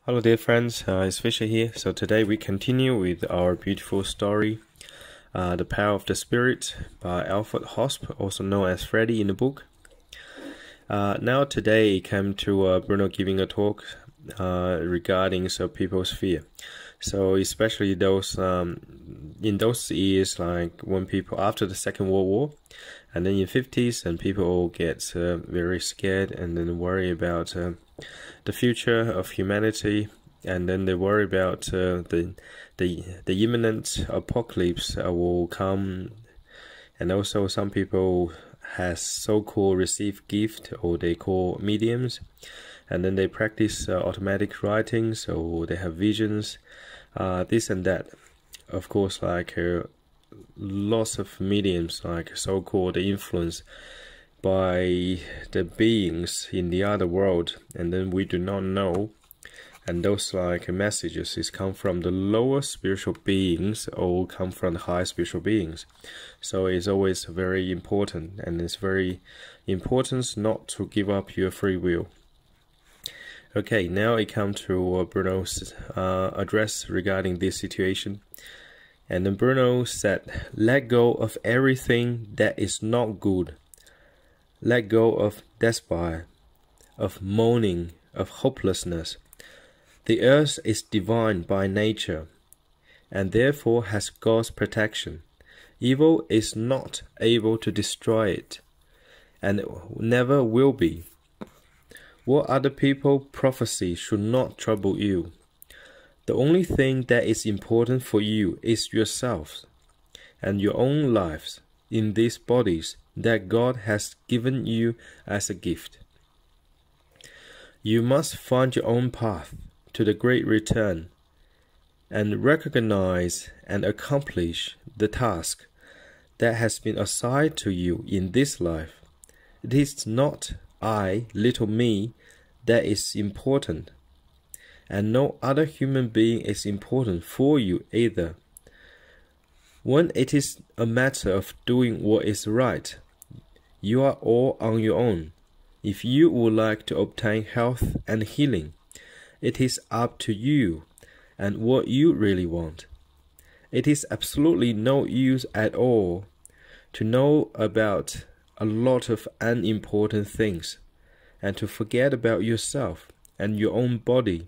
Hello dear friends, it's Fisher here. So today we continue with our beautiful story, The Power of the Spirit by Alfred Hosp, also known as Freddy in the book. Now today it came to Bruno giving a talk regarding people's fear. So especially those in those years, like when people after the Second World War, and then in 50s, and people all get very scared and then worry about the future of humanity, and then they worry about the imminent apocalypse will come. And also some people has so-called received gift, or they call mediums, and then they practice automatic writing, so they have visions, this and that. Of course, like lots of mediums, like so-called influence by the beings in the other world, and then we do not know. And those like messages is come from the lower spiritual beings or come from the high spiritual beings. So it's always very important, and it's very important not to give up your free will. Okay, now it comes to Bruno's address regarding this situation. And then Bruno said, let go of everything that is not good. Let go of despair, of mourning, of hopelessness. The earth is divine by nature, and therefore has God's protection. Evil is not able to destroy it, and never will be. What other people prophesy should not trouble you. The only thing that is important for you is yourselves and your own lives in these bodies that God has given you as a gift. You must find your own path to the great return and recognize and accomplish the task that has been assigned to you in this life. It is not I, little me, that is important, and no other human being is important for you either. When it is a matter of doing what is right, you are all on your own. If you would like to obtain health and healing, it is up to you and what you really want. It is absolutely no use at all to know about a lot of unimportant things and to forget about yourself and your own body,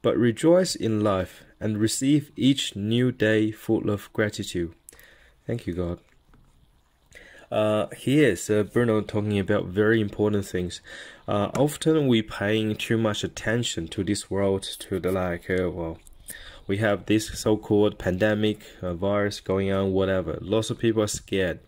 but rejoice in life and receive each new day full of gratitude. Thank you, God. Here is Bruno talking about very important things. Often we paying too much attention to this world, to the we have this so-called pandemic virus going on, whatever. Lots of people are scared.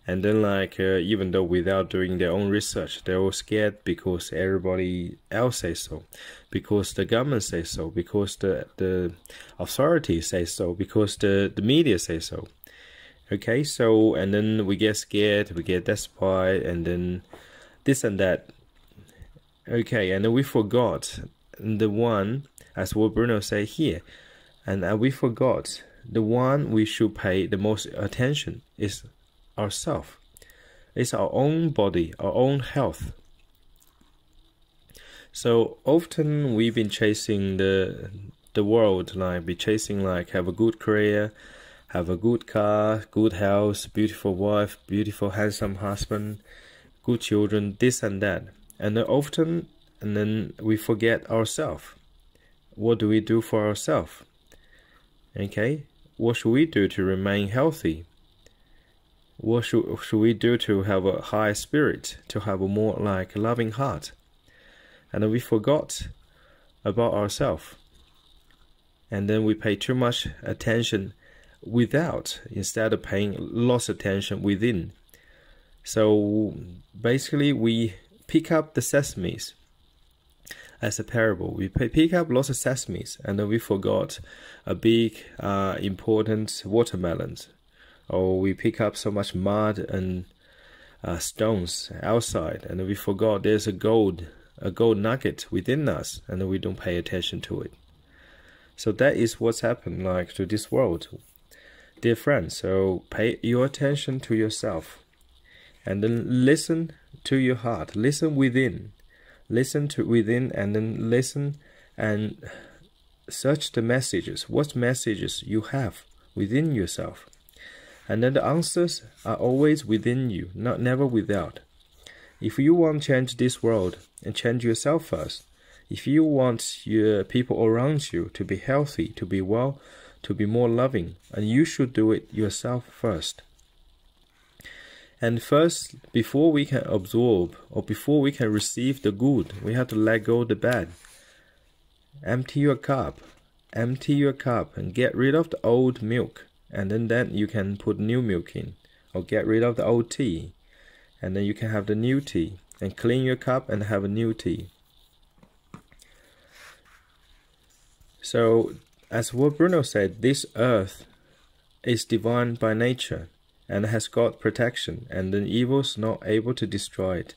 And then even though without doing their own research, they're all scared because everybody else says so, because the government says so, because the authorities say so, because the media say so. Okay, so and then we get scared, we get desperate, and then this and that. Okay, and then we forgot the one, as what Bruno say here, and we forgot the one we should pay the most attention is ourselves. It's our own body, our own health. So often we've been chasing the world, be chasing have a good career, have a good car, good house, beautiful wife, beautiful handsome husband, good children, this and that. And then we forget ourselves. What do we do for ourselves? Okay, what should we do to remain healthy? What should we do to have a high spirit, to have a more loving heart? And then we forgot about ourselves. And then we pay too much attention instead of paying lots of attention within. So basically we pick up the sesames as a parable. We pick up lots of sesames, and then we forgot a big important watermelons. Or we pick up so much mud and stones outside, and we forgot there's a gold nugget within us, and we don't pay attention to it. So that is what's happened to this world, dear friends. So pay your attention to yourself, and then listen to your heart. Listen within, and then listen and search the messages, what messages you have within yourself. And then the answers are always within you, never without. If you want to change this world, and change yourself first. If you want your people around you to be healthy, to be well, to be more loving, and you should do it yourself first. And first, before we can absorb or before we can receive the good, we have to let go of the bad. Empty your cup and get rid of the old milk, and then you can put new milk in, or get rid of the old tea, and then you can have the new tea, and clean your cup and have a new tea. So, as what Bruno said, this earth is divine by nature and has got protection, and the evil's not able to destroy it.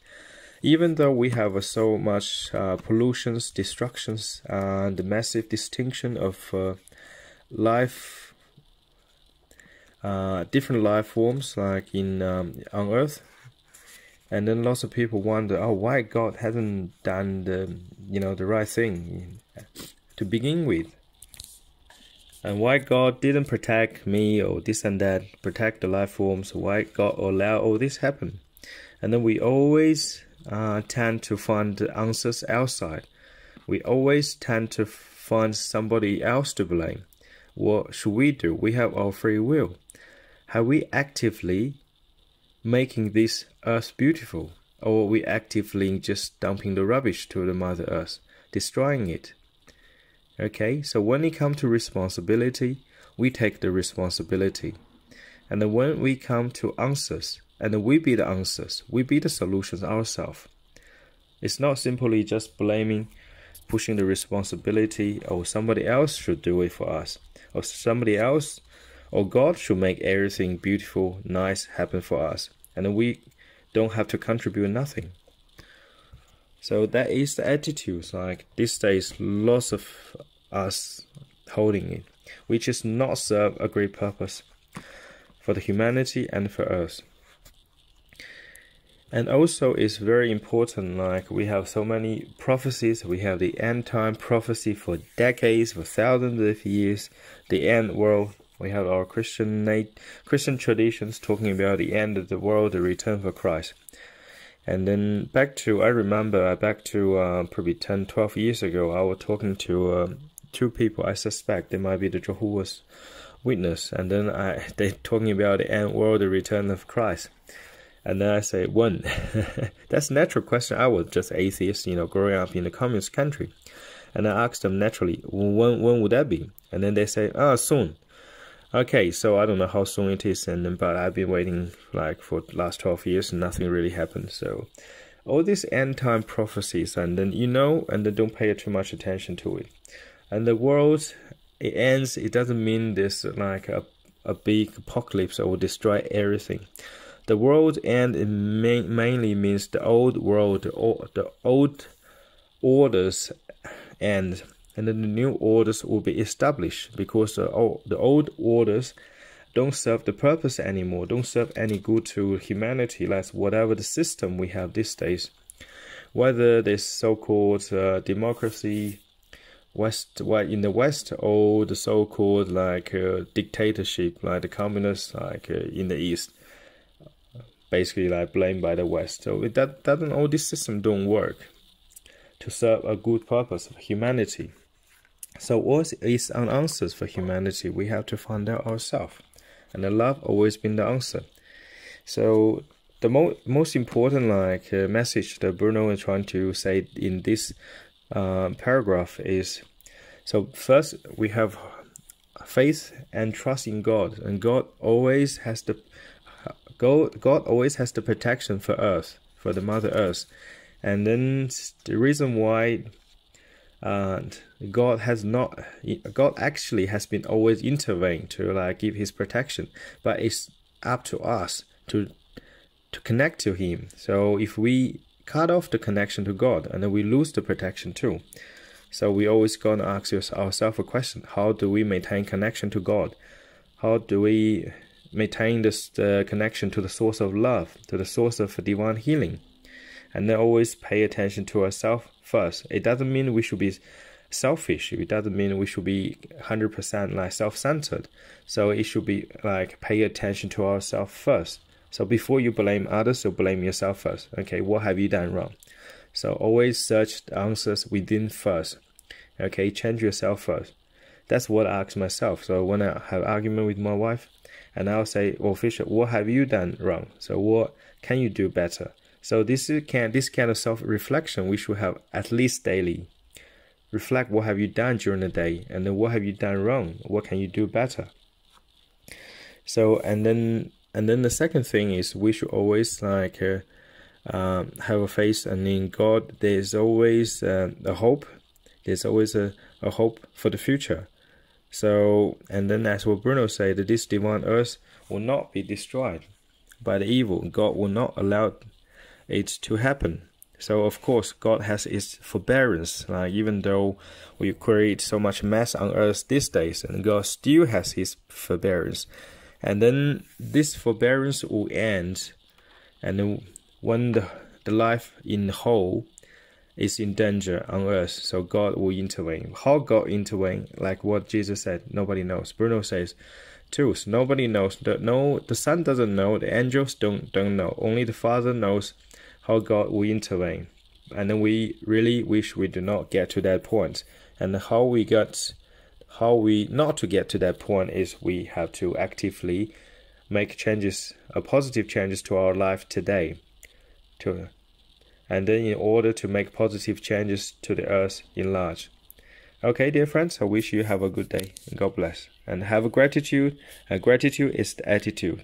Even though we have so much pollutions, destructions, and the massive distinction of life, different life forms like on Earth, and then lots of people wonder, oh, why God hasn't done the right thing to begin with. And why God didn't protect me or this and that, protect the life forms, why God allow all this happen. And then we always tend to find the answers outside. We always tend to find somebody else to blame. What should we do? We have our free will. Have we actively making this earth beautiful? Or are we actively just dumping the rubbish to the Mother Earth, destroying it? Okay, so when it comes to responsibility, we take the responsibility. And then when we come to answers, and then we be the answers, we be the solutions ourselves. It's not simply just blaming, pushing the responsibility, or somebody else should do it for us, or somebody else, or God should make everything beautiful, nice, happen for us. And then we don't have to contribute nothing. So that is the attitude. Like these days, lots of us holding it, which is not serve a great purpose for the humanity and for us. And also, it's very important. Like we have so many prophecies. We have the end time prophecy for decades, for thousands of years. The end world. We have our Christian traditions talking about the end of the world, the return for Christ. And then I remember back to probably 10, 12 years ago, I was talking to two people I suspect they might be the Jehovah's Witness. And then they talking about the end world, the return of Christ. And then I say, when? That's a natural question. I was just atheist, growing up in a communist country. And I asked them naturally, when would that be? And then they say, soon. Okay, so I don't know how soon it is, but I've been waiting like for the last 12 years and nothing really happened. So all these end time prophecies, and then and then don't pay too much attention to it. And the world, it ends. It doesn't mean this like a big apocalypse that will destroy everything. The world end mainly means the old world, the old orders end. And then the new orders will be established, because the old orders don't serve the purpose anymore, don't serve any good to humanity, like whatever the system we have these days. Whether this so-called democracy in the West, or the so-called like dictatorship, like the communists like in the East, basically like blamed by the West. So all this system don't work to serve a good purpose of humanity. So what is an answer for humanity? We have to find out ourselves. And the love always been the answer. So the most important message that Bruno is trying to say in this paragraph is, so first we have faith and trust in God. And God always has the protection for Earth, for the Mother Earth. And then the reason why God actually has been always intervening to give his protection, but it's up to us to connect to him. So if we cut off the connection to God, and then we lose the protection too. So we always gonna ask ourselves a question: how do we maintain connection to God? How do we maintain the connection to the source of love, to the source of divine healing? And then always pay attention to ourselves first. It doesn't mean we should be selfish. It doesn't mean we should be 100% like self-centered. So it should be like pay attention to ourselves first. So before you blame others, you blame yourself first. Okay, what have you done wrong? So always search the answers within first. Okay, change yourself first. That's what I ask myself. So when I have argument with my wife, and I'll say, well, Fisher, what have you done wrong? So what can you do better? So this kind of self-reflection we should have at least daily. Reflect what have you done during the day, and then what have you done wrong? What can you do better? So and then the second thing is we should always like have a faith and in God. There's always a hope. There's always a hope for the future. So, and then as what Bruno said, that this divine earth will not be destroyed by the evil. God will not allow it to happen. So, of course, God has His forbearance. Even though we create so much mess on earth these days, and God still has His forbearance. And then this forbearance will end. And then when the life in whole is in danger on earth, so God will intervene. How God intervene, like what Jesus said, nobody knows. Bruno says, truth, nobody knows. The Son doesn't know, the angels don't know. Only the Father knows how God will intervene. And then we really wish we do not get to that point. And how we not to get to that point is we have to actively make changes, positive changes to our life today. And then in order to make positive changes to the earth in large. Okay, dear friends, I wish you have a good day. God bless. And have a gratitude. And gratitude is the attitude.